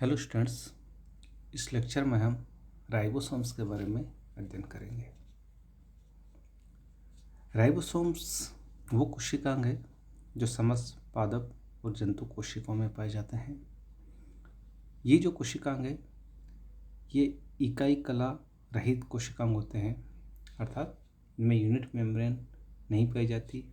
Hello students, इस lecture में हम राइबोसोम्स के बारे में अध्ययन करेंगे। राइबोसोम्स वो कोशिकांग है जो समस्त पादप और जंतु कोशिकाओं में पाए जाते हैं। ये जो कोशिकांग है ये इकाई कला रहित कोशिकांग होते हैं, अर्थात इनमें यूनिट मेम्ब्रेन नहीं पाई जाती,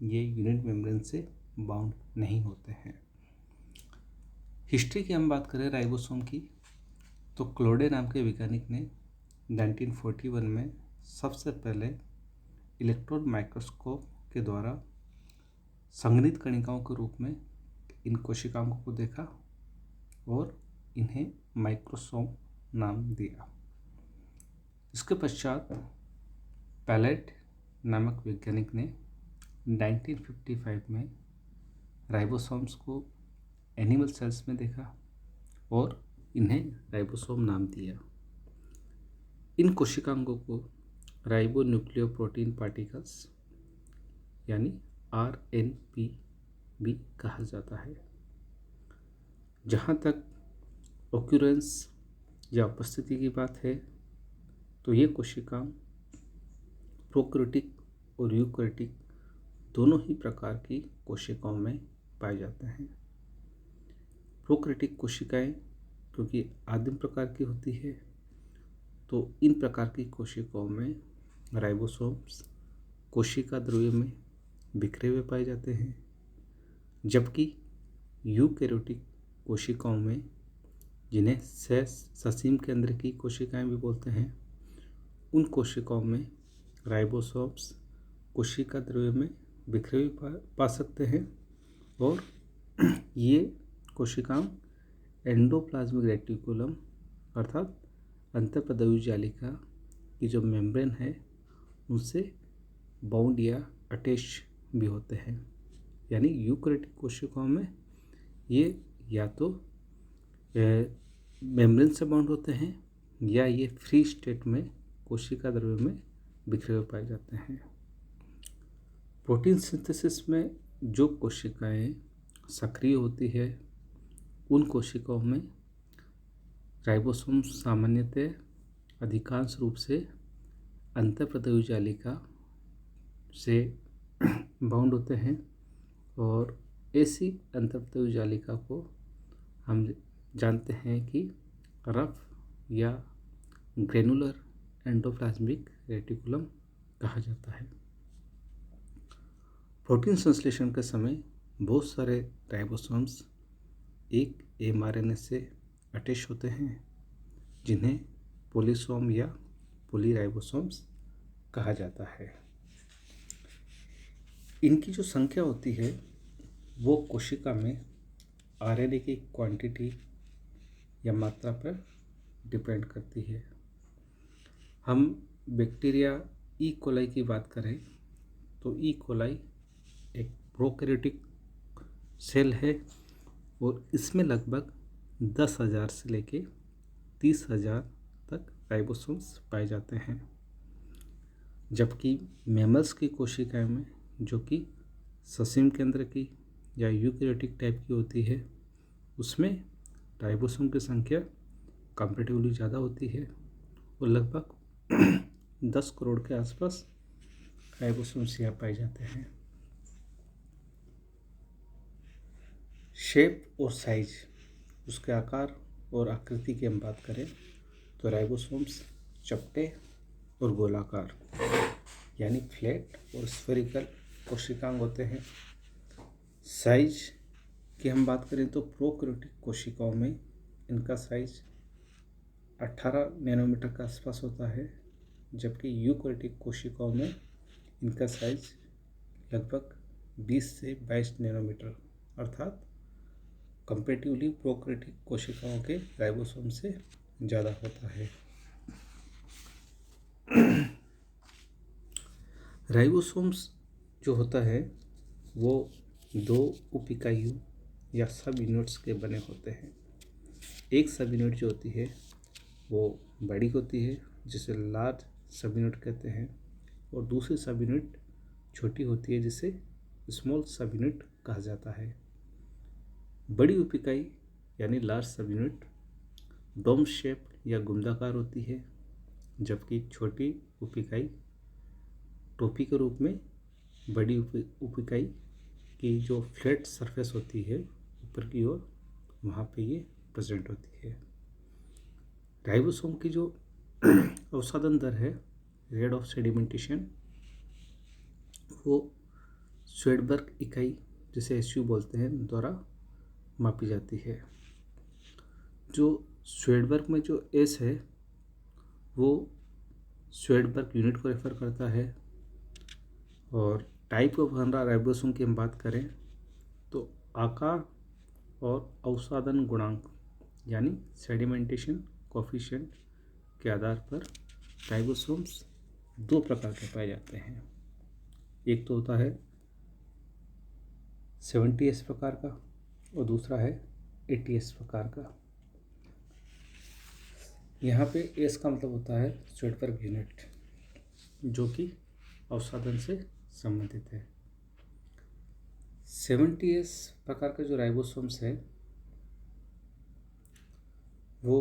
ये यूनिट मेम्ब्रेन से बाउंड नहीं होते हैं। हिस्ट्री की हम बात करें राइबोसोम की, तो क्लोडे नाम के वैज्ञानिक ने 1941 में सबसे पहले इलेक्ट्रॉन माइक्रोस्कोप के द्वारा संघनित कणिकाओं के रूप में इन कोशिकाओं को देखा और इन्हें माइक्रोसोम नाम दिया। इसके पश्चात पैलेट नामक वैज्ञानिक ने 1955 में राइबोसोम्स को एनिमल सेल्स में देखा और इन्हें राइबोसोम नाम दिया। इन कोशिकांगों को राइबो न्यूक्लियोप्रोटीन पार्टिकल्स यानी RNP भी कहा जाता है। जहाँ तक ऑक्यूरेंस या उपस्थिति की बात है तो ये कोशिकांग प्रोकैरियोटिक और यूकैरियोटिक दोनों ही प्रकार की कोशिकाओं में पाए जाते हैं। प्रोकैरियोटिक कोशिकाएं क्योंकि आदिम प्रकार की होती है, तो इन प्रकार की कोशिकाओं में राइबोसोम्स कोशिका द्रव्य में बिखरे हुए पाए जाते हैं, जबकि यूकैरियोटिक कोशिकाओं में, जिन्हें ससीम केंद्र की कोशिकाएं भी बोलते हैं, उन कोशिकाओं में राइबोसोम्स कोशिका द्रव्य में बिखरे हुए पा सकते हैं और ये कोशिकाएं एंडोप्लाज्मिक रेटिकुलम अर्थात अंतःपदवीय जालिका की जो मेम्ब्रेन है उनसे बाउंड या अटैच भी होते हैं। यानी यूकैरियोटिक कोशिकाओं में ये या तो मेम्ब्रेन से बाउंड होते हैं या ये फ्री स्टेट में कोशिका द्रव्य में बिखरे हुए पाए जाते हैं। प्रोटीन सिंथेसिस में जो कोशिकाएं सक्रिय होती है उन कोशिकाओं में राइबोसोम सामान्यतः अधिकांश रूप से अंतःपदवीय जालिका से बाउंड होते हैं और ऐसी अंतःपदवीय जालिका को हम जानते हैं कि रफ या ग्रेनुलर एंडोप्लाज्मिक रेटिकुलम कहा जाता है। प्रोटीन संश्लेषण के समय बहुत सारे राइबोसोम्स एक mRNA से अटैच होते हैं, जिन्हें पॉलीसोम या पॉलीराइबोसोम्स कहा जाता है। इनकी जो संख्या होती है वो कोशिका में RNA की क्वांटिटी या मात्रा पर डिपेंड करती है। हम बैक्टीरिया ई कोलाई की बात करें तो ई कोलाई एक प्रोकैरियोटिक सेल है और इसमें लगभग 10,000 से लेके 30,000 तक राइबोसोम्स पाए जाते हैं, जबकि मैमल्स की कोशिकाएं में, जो कि ससीम केंद्र की या यूकैरियोटिक टाइप की होती है, उसमें राइबोसोम की संख्या कंपैरेटिवली ज़्यादा होती है और लगभग 10 करोड़ के आसपास राइबोसोम्स यहाँ पाए जाते हैं। शेप और साइज, उसके आकार और आकृति की हम बात करें तो राइबोसोम्स चपटे और गोलाकार यानी फ्लैट और स्फेरिकल कोशिकांग होते हैं। साइज की हम बात करें तो प्रोकैरियोटिक कोशिकाओं में इनका साइज 18 नैनोमीटर के आसपास होता है, जबकि यूकैरियोटिक कोशिकाओं में इनका साइज लगभग 20 से 22 नैनोमीटर अर्थात कंपैरेटिवली प्रोकैरियोटिक कोशिकाओं के राइबोसोम से ज़्यादा होता है। राइबोसोम्स जो होता है वो 2 उप इकाइयों या सब यूनिट्स के बने होते हैं। एक सब यूनिट जो होती है वो बड़ी होती है, जिसे लार्ज सब यूनिट कहते हैं, और दूसरी सब यूनिट छोटी होती है, जिसे स्मॉल सब यूनिट कहा जाता है। बड़ी उप इकाई यानी लार्ज सब यूनिट डोम शेप या गुंडाकार होती है, जबकि छोटी उप-इकाई टोपी के रूप में बड़ी उप-इकाई की जो फ्लैट सरफेस होती है ऊपर की ओर, वहाँ पे ये प्रेजेंट होती है। राइबोसोम की जो अवसादन दर है, रेट ऑफ सेडिमेंटेशन, वो स्वेडबर्ग इकाई जिसे एसयू बोलते हैं द्वारा मापी जाती है। जो स्वेडबर्ग में जो एस है वो स्वेडबर्ग यूनिट को रेफर करता है। और टाइप ऑफ हनरा राइबोसोम की हम बात करें तो आकार और अवसादन गुणांक यानी सेडिमेंटेशन कोफिशिएंट के आधार पर राइबोसोम्स दो प्रकार के पाए जाते हैं। एक तो होता है 70S प्रकार का और दूसरा है 80S प्रकार का। यहाँ पे एस का मतलब होता है स्वेडबर्ग यूनिट, जो कि अवसादन से संबंधित है। 70S प्रकार के जो राइबोसोम्स है वो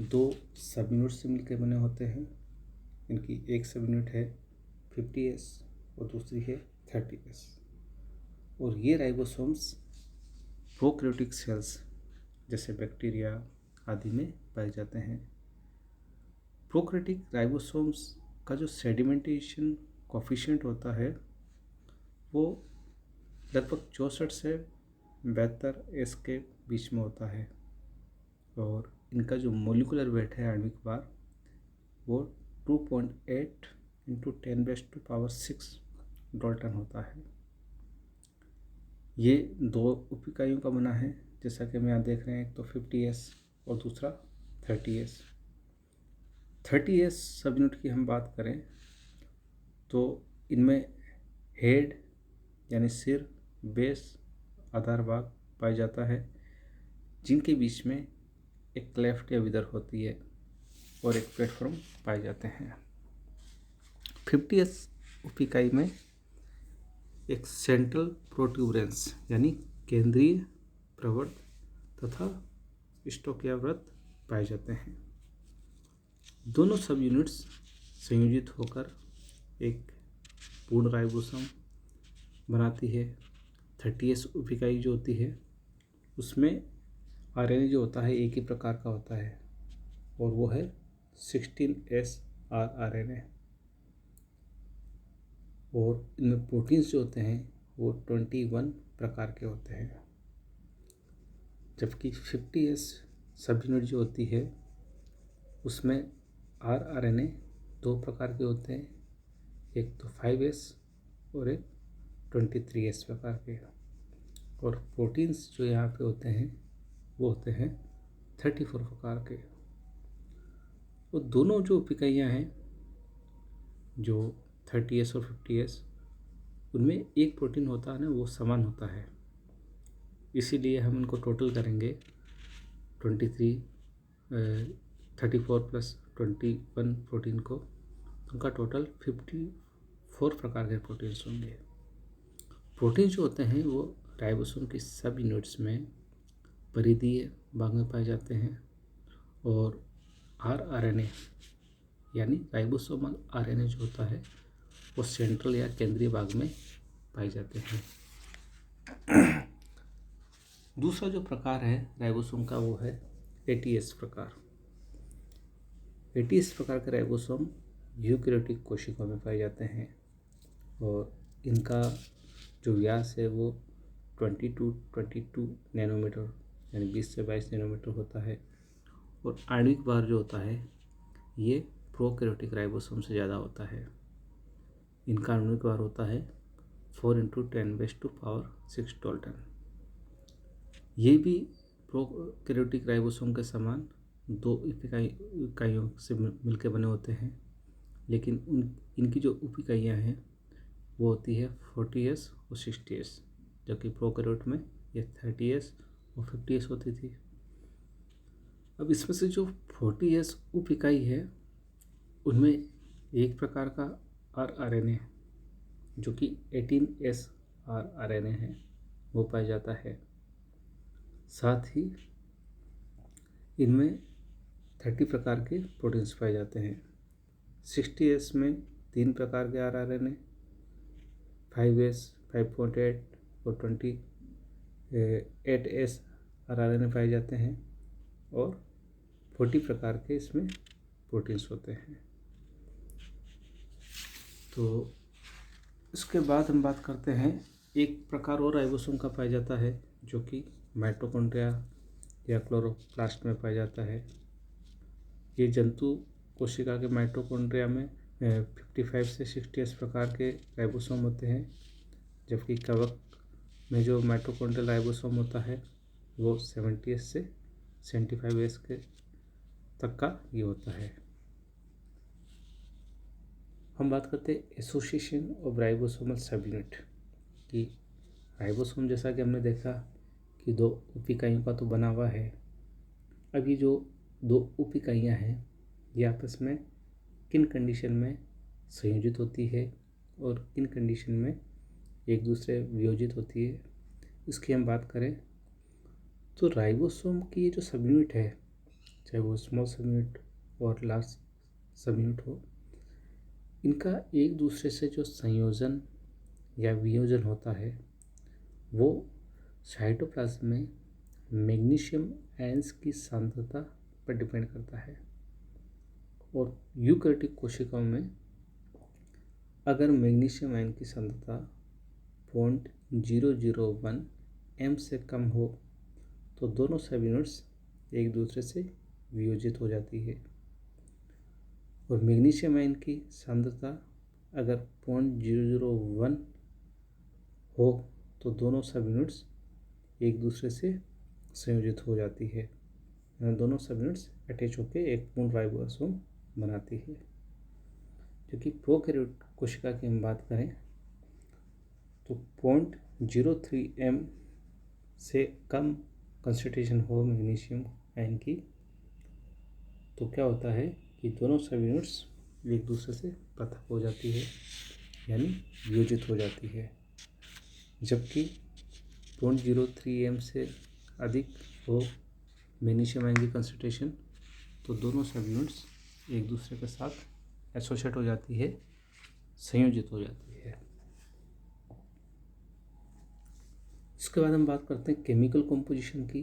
दो सब यूनिट से मिलकर बने होते हैं। इनकी एक सब यूनिट है 50S और दूसरी है 30S। और ये राइबोसोम्स प्रोकैरियोटिक सेल्स जैसे बैक्टीरिया आदि में पाए जाते हैं। प्रोकैरियोटिक राइबोसोम्स का जो सेडिमेंटेशन कोफिशिएंट होता है वो लगभग 64 से 72S के बीच में होता है। और इनका जो मोलिकुलर वेट है आणविक भार वो 2.8 × 10⁻⁶ डाल्टन होता है। ये दो उप इकाइयों का बना है, जैसा कि हम यहाँ देख रहे हैं, एक तो 50S और दूसरा 30S। 30S सब यूनिट की हम बात करें तो इनमें हेड यानी सिर, बेस, आधार भाग पाया जाता है, जिनके बीच में एक क्लेफ्ट या विदर होती है और एक प्लेटफॉर्म पाए जाते हैं। 50S उप इकाई में एक सेंट्रल प्रोट्यूबरेंस यानी केंद्रीय प्रवर्त तथा स्टोकियावृत्त पाए जाते हैं। दोनों सब यूनिट्स संयोजित होकर एक पूर्ण राइबोसोम बनाती है। 30S उप इकाई जो होती है उसमें आरएनए जो होता है एक ही प्रकार का होता है और वो है 16S rRNA। और इनमें प्रोटीन्स जो होते हैं वो 21 प्रकार के होते हैं। जबकि 50S सब यूनिट जो होती है उसमें rRNA दो प्रकार के होते हैं, एक तो 5S और एक 23S प्रकार के। और प्रोटीन्स जो यहाँ पे होते हैं वो होते हैं 34 प्रकार के। और दोनों जो उप इकाइयाँ हैं जो 30S और 50S, उनमें एक प्रोटीन होता है ना वो समान होता है, इसीलिए हम इनको टोटल करेंगे 34 + 21 प्रोटीन को, उनका टोटल 54 प्रकार के प्रोटीन्स होंगे। प्रोटीन जो होते हैं वो राइबोसोम की सब यूनिट्स में परिधीय भाग में पाए जाते हैं और rRNA यानी राइबोसोमल आरएनए जो होता है वो सेंट्रल या केंद्रीय भाग में पाए जाते हैं। दूसरा जो प्रकार है राइबोसोम का वो है 80S प्रकार। 80S प्रकार के राइबोसोम यूकैरियोटिक कोशिकाओं में पाए जाते हैं और इनका जो व्यास है वो 22 नैनोमीटर यानी 20 से 22 नैनोमीटर होता है। और आणविक भार जो होता है ये प्रोकैरियोटिक राइबोसोम से ज़्यादा होता है। इनका आणविक भार होता है 4 × 10⁻⁶ डाल्टन। ये भी प्रोकैरियोटिक राइबोसोम के समान दो इकाइयों से मिलकर बने होते हैं, लेकिन इनकी जो उप इकाइयाँ हैं वो होती है 40S और 60S, जबकि प्रोकैरियोट में ये 30S और 50S होती थी। अब इसमें से जो 40S उप इकाई है उनमें एक प्रकार का rRNA जो कि 18S rRNA है वो पाया जाता है। साथ ही इनमें 30 प्रकार के प्रोटीन्स पाए जाते हैं। 60S में 3 प्रकार के RNA, 5S, 5.8 और 28S RNA पाए जाते हैं और 40 प्रकार के इसमें प्रोटीन्स होते हैं। तो इसके बाद हम बात करते हैं, एक प्रकार और राइबोसोम का पाया जाता है जो कि माइटोकॉन्ड्रिया या क्लोरोप्लास्ट में पाया जाता है। ये जंतु कोशिका के माइटोकॉन्ड्रिया में 55 से 60S प्रकार के राइबोसोम होते हैं, जबकि कवक में जो माइटोकॉन्ड्रियल राइबोसोम होता है वो 70S से 75S के तक का ये होता है। हम बात करते हैं एसोसिएशन ऑफ राइबोसोमल सब यूनिट कि राइबोसोम जैसा कि हमने देखा कि 2 उप इकाइयों का तो बना हुआ है। अब ये जो 2 उप इकाइयाँ हैं ये आपस में किन कंडीशन में संयोजित होती है और किन कंडीशन में एक दूसरे वियोजित होती है, इसकी हम बात करें तो राइबोसोम की ये जो सब यूनिट है, चाहे वो स्मॉल सब यूनिट और लार्ज सब यूनिट हो, इनका एक दूसरे से जो संयोजन या वियोजन होता है वो साइटोप्लाज्म में मैग्नीशियम आयंस की सांद्रता पर डिपेंड करता है। और यूकैरियोटिक कोशिकाओं में अगर मैग्नीशियम आयन की सांद्रता 0.001 m से कम हो तो दोनों सब यूनिट्स एक दूसरे से वियोजित हो जाती है। और मैग्नीशियम आयन की सांद्रता अगर 0.001 हो तो दोनों सब यूनिट्स एक दूसरे से संयोजित हो जाती है, दोनों सब यूनिट्स अटैच होकर एक पूर्ण राइबोसोम बनाती है। क्योंकि प्रोकैरियोट कोशिका की हम बात करें तो 0.03 m से कम कंसंट्रेशन हो मैग्नीशियम आयन की तो क्या होता है कि दोनों सब यूनिट्स एक दूसरे से पृथक हो जाती है, यानी वियोजित हो जाती है। जबकि 0.03 m से अधिक हो मैग्नीशियम आयन की कंसंट्रेशन तो दोनों सब यूनिट्स एक दूसरे के साथ एसोसिएट हो जाती है, संयोजित हो जाती है। इसके बाद हम बात करते हैं केमिकल कॉम्पोजिशन की।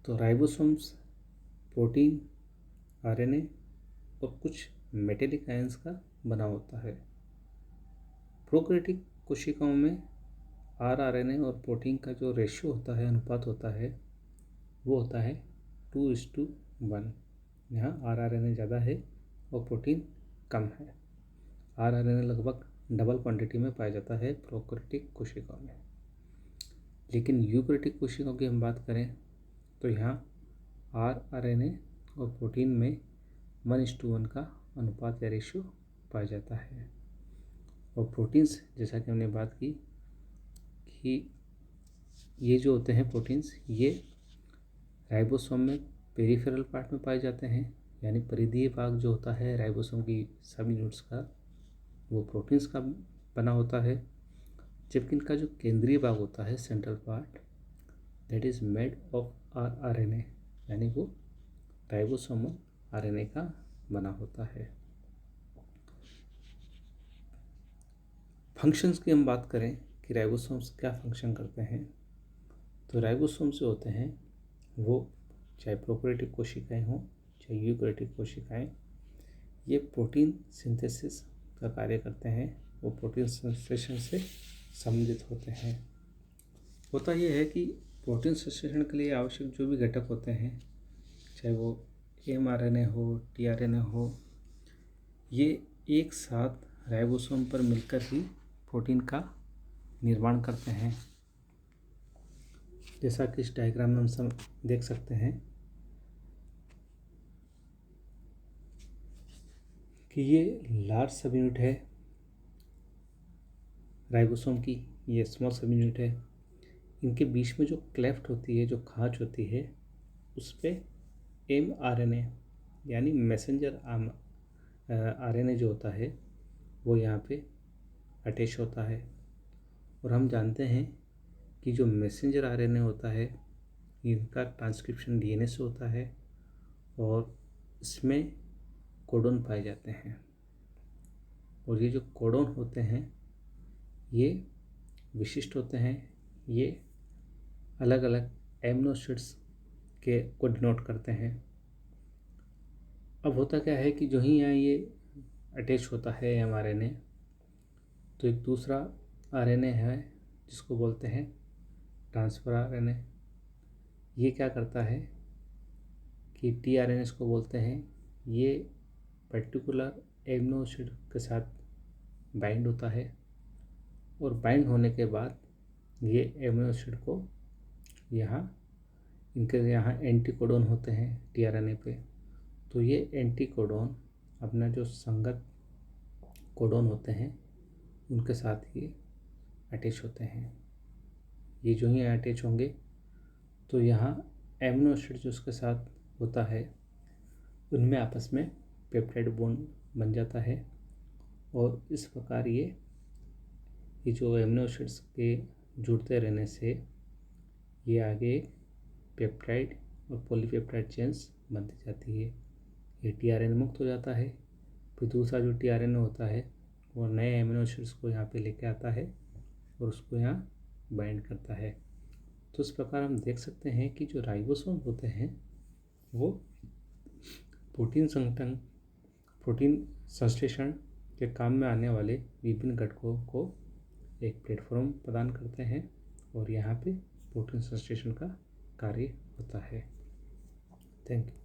तो राइबोसोम्स प्रोटीन, आरएनए और कुछ मेटेलिक आयंस का बना होता है। प्रोकैरियोटिक कोशिकाओं में आरएनए और प्रोटीन का जो रेशियो होता है, अनुपात होता है, वो होता है 2:1। यहाँ आरएनए ज़्यादा है और प्रोटीन कम है। आरएनए लगभग डबल क्वांटिटी में पाया जाता है प्रोकैरियोटिक कोशिकाओं में। लेकिन यूकैरियोटिक कोशिकाओं की हम बात करें तो यहाँ आरएनए और प्रोटीन में 1:1 का अनुपात या रेशियो पाया जाता है। और प्रोटीन्स जैसा कि हमने बात की कि ये जो होते हैं प्रोटीन्स, ये राइबोसोम में पेरिफेरल पार्ट में पाए जाते हैं, यानी परिधीय भाग जो होता है राइबोसोम की सब यूनिट्स का वो प्रोटीन्स का बना होता है। जबकि इनका जो केंद्रीय भाग होता है, central part, that is made of RNA, यानी वो राइबोसोमल आरएनए का बना होता है। फंक्शंस की हम बात करें कि राइबोसोम्स क्या फंक्शन करते हैं, तो राइबोसोम्स जो होते हैं वो चाहे प्रोकैरियोटिक कोशिकाएं हों चाहे यूकैरियोटिक कोशिकाएं, ये प्रोटीन सिंथेसिस का कार्य करते हैं। वो प्रोटीन संश्लेषण से संबंधित होते हैं। होता ये है कि प्रोटीन संश्लेषण के लिए आवश्यक जो भी घटक होते हैं, चाहे वो mRNA हो, tRNA हो, ये एक साथ राइबोसोम पर मिलकर ही प्रोटीन का निर्माण करते हैं। जैसा कि इस डायग्राम में हम सब देख सकते हैं कि ये लार्ज सब यूनिट है राइबोसोम की, ये स्मॉल सब यूनिट है। इनके बीच में जो क्लेफ्ट होती है, जो खांच होती है, उस पर mRNA यानी मैसेंजर आरएनए जो होता है वो यहाँ पे अटैच होता है। और हम जानते हैं कि जो मैसेंजर आरएनए होता है इनका ट्रांसक्रिप्शन डीएनए से होता है और इसमें कोडोन पाए जाते हैं। और ये जो कोडोन होते हैं ये विशिष्ट होते हैं, ये अलग अलग एमिनो एसिड्स के को डिनोट करते हैं। अब होता क्या है कि जो ही यहाँ ये अटैच होता है mRNA, तो एक दूसरा RNA है जिसको बोलते हैं ट्रांसफर RNA। ये क्या करता है कि tRNA इसको बोलते हैं, ये पर्टिकुलर एमिनो एसिड के साथ बाइंड होता है और बाइंड होने के बाद ये एमिनो एसिड को यहाँ इनके यहाँ एंटी कोडोन होते हैं tRNA पे, तो ये एंटी कोडोन अपना जो संगत कोडोन होते हैं उनके साथ ये अटैच होते हैं। ये जो ही अटैच होंगे तो यहाँ एमिनो एसिड जो उसके साथ होता है उनमें आपस में पेप्टाइड बॉन्ड बन जाता है और इस प्रकार ये जो एमिनो एसिड्स के जुड़ते रहने से ये आगे पेप्टाइड और पॉलीपेप्टाइड चेन्स बनती जाती है। ये tRNA मुक्त हो जाता है, फिर दूसरा जो tRNA होता है वो नए एमिनो एसिड्स को यहाँ पे लेके आता है और उसको यहाँ बाइंड करता है। तो इस प्रकार हम देख सकते हैं कि जो राइबोसोम होते हैं वो प्रोटीन संश्लेषण के काम में आने वाले विभिन्न घटकों को एक प्लेटफॉर्म प्रदान करते हैं और यहाँ पे प्रोटीन संश्लेषण का कार्य होता है। Thank you.